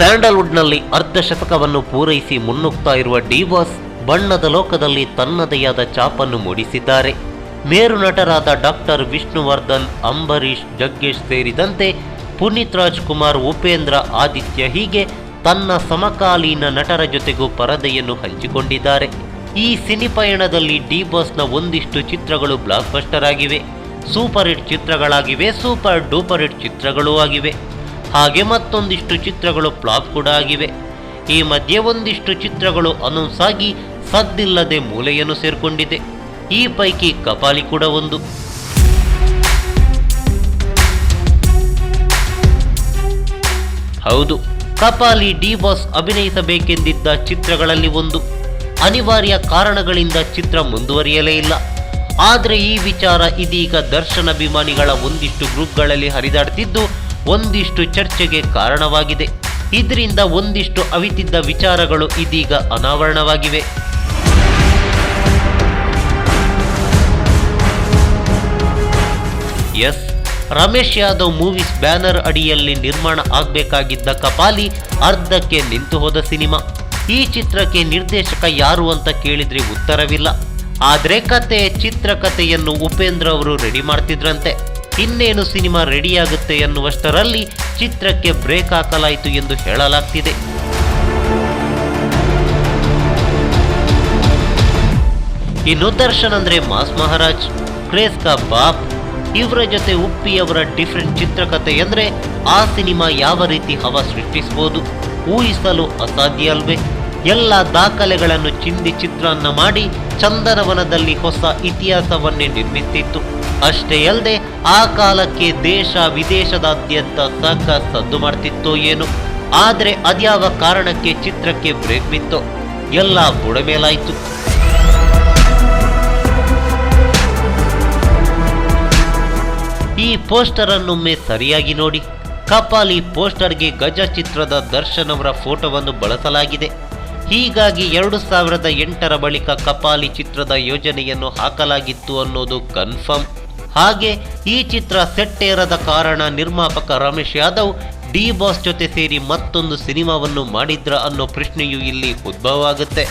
ಸ್ಯಾಂಡಲ್ವುಡ್ನಲ್ಲಿ ಅರ್ಧಶತಕವನ್ನು ಪೂರೈಸಿ ಮುನ್ನುಗ್ತಾ ಇರುವ D boss ಬಣ್ಣದ ಲೋಕದಲ್ಲಿ ತನ್ನದೇ ಆದ ಛಾಪನ್ನು ಮೂಡಿಸಿದ್ದಾರೆ. ಮೇರು ನಟರಾದ ಡಾಕ್ಟರ್ ವಿಷ್ಣುವರ್ಧನ್, ಅಂಬರೀಶ್, ಜಗ್ಗೇಶ್ ಸೇರಿದಂತೆ ಪುನೀತ್ ರಾಜ್ಕುಮಾರ್, ಉಪೇಂದ್ರ, ಆದಿತ್ಯ ಹೀಗೆ ತನ್ನ ಸಮಕಾಲೀನ ನಟರ ಜೊತೆಗೂ ಪರದೆಯನ್ನು ಹಂಚಿಕೊಂಡಿದ್ದಾರೆ. ಈ ಸಿನಿ ಪಯಣದಲ್ಲಿ ಡಿ ಬಾಸ್ನ ಒಂದಿಷ್ಟು ಚಿತ್ರಗಳು ಬ್ಲಾಕ್ ಬಸ್ಟರ್ ಆಗಿವೆ, ಸೂಪರ್ ಹಿಟ್ ಚಿತ್ರಗಳಾಗಿವೆ, ಸೂಪರ್ ಡೂಪರ್ ಹಿಟ್ ಚಿತ್ರಗಳೂ ಆಗಿವೆ. ಹಾಗೆ ಮತ್ತೊಂದಿಷ್ಟು ಚಿತ್ರಗಳು ಫ್ಲಾಪ್ ಕೂಡ ಆಗಿವೆ. ಈ ಮಧ್ಯೆ ಒಂದಿಷ್ಟು ಚಿತ್ರಗಳು ಅನೌನ್ಸ್ ಆಗಿ ಸದ್ದಿಲ್ಲದೆ ಮೂಲೆಯನ್ನು ಸೇರ್ಕೊಂಡಿದೆ. ಈ ಪೈಕಿ ಕಪಾಲಿ ಕೂಡ ಒಂದು. ಹೌದು, ಕಪಾಲಿ ಡಿ ಬಾಸ್ ಅಭಿನಯಿಸಬೇಕೆಂದಿದ್ದ ಚಿತ್ರಗಳಲ್ಲಿ ಒಂದು. ಅನಿವಾರ್ಯ ಕಾರಣಗಳಿಂದ ಚಿತ್ರ ಮುಂದುವರಿಯಲೇ ಇಲ್ಲ. ಆದರೆ ಈ ವಿಚಾರ ಇದೀಗ ದರ್ಶನ್ ಅಭಿಮಾನಿಗಳ ಒಂದಿಷ್ಟು ಗ್ರೂಪ್ಗಳಲ್ಲಿ ಹರಿದಾಡ್ತಿದ್ದು ಒಂದಿಷ್ಟು ಚರ್ಚೆಗೆ ಕಾರಣವಾಗಿದೆ. ಇದರಿಂದ ಒಂದಿಷ್ಟು ಅವಿತಿದ್ದ ವಿಚಾರಗಳು ಇದೀಗ ಅನಾವರಣವಾಗಿವೆ. Yes, Ramesh Yadav movies banner ಅಡಿಯಲ್ಲಿ ನಿರ್ಮಾಣ ಆಗಬೇಕಾಗಿದ್ದ ಕಪಾಲಿ ಅರ್ಧಕ್ಕೆ ನಿಂತು ಹೋದ ಸಿನಿಮಾ. ಈ ಚಿತ್ರಕ್ಕೆ ನಿರ್ದೇಶಕ ಯಾರು ಅಂತ ಕೇಳಿದ್ರೆ ಉತ್ತರವಿಲ್ಲ. ಆದರೆ ಚಿತ್ರಕಥೆಯನ್ನು ಉಪೇಂದ್ರ ಅವರು ರೆಡಿ ಮಾಡ್ತಿದ್ರಂತೆ. ಇನ್ನೇನು ಸಿನಿಮಾ ರೆಡಿಯಾಗುತ್ತೆ ಎನ್ನುವಷ್ಟರಲ್ಲಿ ಚಿತ್ರಕ್ಕೆ ಬ್ರೇಕ್ ಹಾಕಲಾಯಿತು ಎಂದು ಹೇಳಲಾಗ್ತಿದೆ. ಇನ್ನು ದರ್ಶನ್ ಅಂದ್ರೆ ಮಾಸ್ ಮಹಾರಾಜ್, ಕ್ರೇಜ್ ಕಾ ಬಾಪ್. ಇವರ ಜೊತೆ ಉಪ್ಪಿಯವರ ಡಿಫರೆಂಟ್ ಚಿತ್ರಕಥೆ ಅಂದ್ರೆ ಆ ಸಿನಿಮಾ ಯಾವ ರೀತಿ ಹವಾ ಸೃಷ್ಟಿಸಬಹುದು ಊಹಿಸಲು ಅಸಾಧ್ಯ ಅಲ್ವೇ? ಎಲ್ಲ ದಾಖಲೆಗಳನ್ನು ಚಿಂದಿ ಚಿತ್ರಾನ್ನ ಮಾಡಿ ಚಂದನವನದಲ್ಲಿ ಹೊಸ ಇತಿಹಾಸವನ್ನೇ ನಿರ್ಮಿಸಿತ್ತು. ಅಷ್ಟೇ ಅಲ್ಲದೆ ಆ ಕಾಲಕ್ಕೆ ದೇಶ ವಿದೇಶದಾದ್ಯಂತ ಸದ್ದು ಮಾಡ್ತಿತ್ತೋ ಏನು. ಆದರೆ ಅದ್ಯಾವ ಕಾರಣಕ್ಕೆ ಚಿತ್ರಕ್ಕೆ ಬ್ರೇಕ್ ಬಿತ್ತೋ ಎಲ್ಲ ಬುಡಮೇಲಾಯಿತು. ಈ ಪೋಸ್ಟರ್ ಅನ್ನೊಮ್ಮೆ ಸರಿಯಾಗಿ ನೋಡಿ. ಕಪಾಲಿ ಪೋಸ್ಟರ್ಗೆ ಗಜ ಚಿತ್ರದ ದರ್ಶನ್ ಅವರ ಫೋಟೋವನ್ನು ಬಳಸಲಾಗಿದೆ. ಹೀಗಾಗಿ 2008ರ ಬಳಿಕ ಕಪಾಲಿ ಚಿತ್ರದ ಯೋಜನೆಯನ್ನು ಹಾಕಲಾಗಿತ್ತು ಅನ್ನೋದು ಕನ್ಫರ್ಮ್. ಹಾಗೆ ಈ ಚಿತ್ರ ಸೆಟ್ಟೇರದ ಕಾರಣ ನಿರ್ಮಾಪಕ ರಮೇಶ್ ಯಾದವ್ ಡಿ ಬಾಸ್ ಜೊತೆ ಸೇರಿ ಮತ್ತೊಂದು ಸಿನಿಮಾವನ್ನು ಮಾಡಿದ್ರ ಅನ್ನೋ ಪ್ರಶ್ನೆಯೂ ಇಲ್ಲಿ ಉದ್ಭವ ಆಗುತ್ತೆ.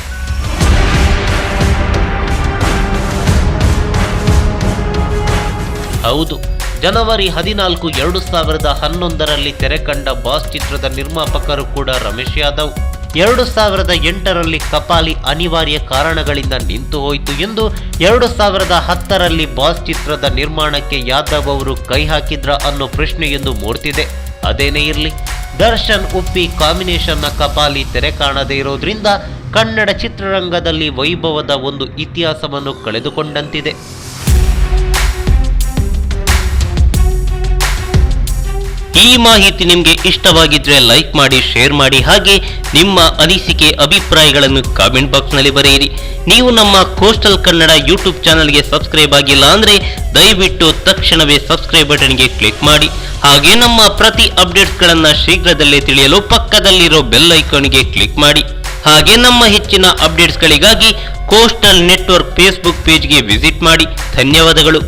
ಹೌದು, ಜನವರಿ 14, 2011ರಲ್ಲಿ ತೆರೆ ಕಂಡ ಬಾಸ್ ಚಿತ್ರದ ನಿರ್ಮಾಪಕರು ಕೂಡ ರಮೇಶ್ ಯಾದವ್. 2008ರಲ್ಲಿ ಕಪಾಲಿ ಅನಿವಾರ್ಯ ಕಾರಣಗಳಿಂದ ನಿಂತು ಹೋಯಿತು ಎಂದು 2010ರಲ್ಲಿ ಬಾಸ್ ಚಿತ್ರದ ನಿರ್ಮಾಣಕ್ಕೆ ಯಾದವ್ ಅವರು ಕೈ ಹಾಕಿದ್ರ ಅನ್ನೋ ಪ್ರಶ್ನೆಯೊಂದು ಮೂಡ್ತಿದೆ. ಅದೇನೇ ಇರಲಿ, ದರ್ಶನ್ ಉಪ್ಪಿ ಕಾಂಬಿನೇಷನ್ನ ಕಪಾಲಿ ತೆರೆ ಕಾಣದೇ ಇರೋದ್ರಿಂದ ಕನ್ನಡ ಚಿತ್ರರಂಗದಲ್ಲಿ ವೈಭವದ ಒಂದು ಇತಿಹಾಸವನ್ನು ಕಳೆದುಕೊಂಡಂತಿದೆ. ಈ ಮಾಹಿತಿ ನಿಮಗೆ ಇಷ್ಟವಾಗಿದ್ರೆ ಲೈಕ್ ಮಾಡಿ, ಶೇರ್ ಮಾಡಿ, ಹಾಗೆ ನಿಮ್ಮ ಅನಿಸಿಕೆ ಅಭಿಪ್ರಾಯಗಳನ್ನು ಕಾಮೆಂಟ್ ಬಾಕ್ಸ್ನಲ್ಲಿ ಬರೆಯಿರಿ. ನೀವು ನಮ್ಮ ಕೋಸ್ಟಲ್ ಕನ್ನಡ ಯೂಟ್ಯೂಬ್ ಚಾನಲ್ಗೆ ಸಬ್ಸ್ಕ್ರೈಬ್ ಆಗಿಲ್ಲ ಅಂದರೆ ದಯವಿಟ್ಟು ತಕ್ಷಣವೇ ಸಬ್ಸ್ಕ್ರೈಬ್ ಬಟನ್ಗೆ ಕ್ಲಿಕ್ ಮಾಡಿ. ಹಾಗೆ ನಮ್ಮ ಪ್ರತಿ ಅಪ್ಡೇಟ್ಸ್ಗಳನ್ನು ಶೀಘ್ರದಲ್ಲೇ ತಿಳಿಯಲು ಪಕ್ಕದಲ್ಲಿರೋ ಬೆಲ್ ಐಕಾನ್ಗೆ ಕ್ಲಿಕ್ ಮಾಡಿ. ಹಾಗೆ ನಮ್ಮ ಹೆಚ್ಚಿನ ಅಪ್ಡೇಟ್ಸ್ಗಳಿಗಾಗಿ ಕೋಸ್ಟಲ್ ನೆಟ್ವರ್ಕ್ ಫೇಸ್ಬುಕ್ ಪೇಜ್ಗೆ ವಿಸಿಟ್ ಮಾಡಿ. ಧನ್ಯವಾದಗಳು.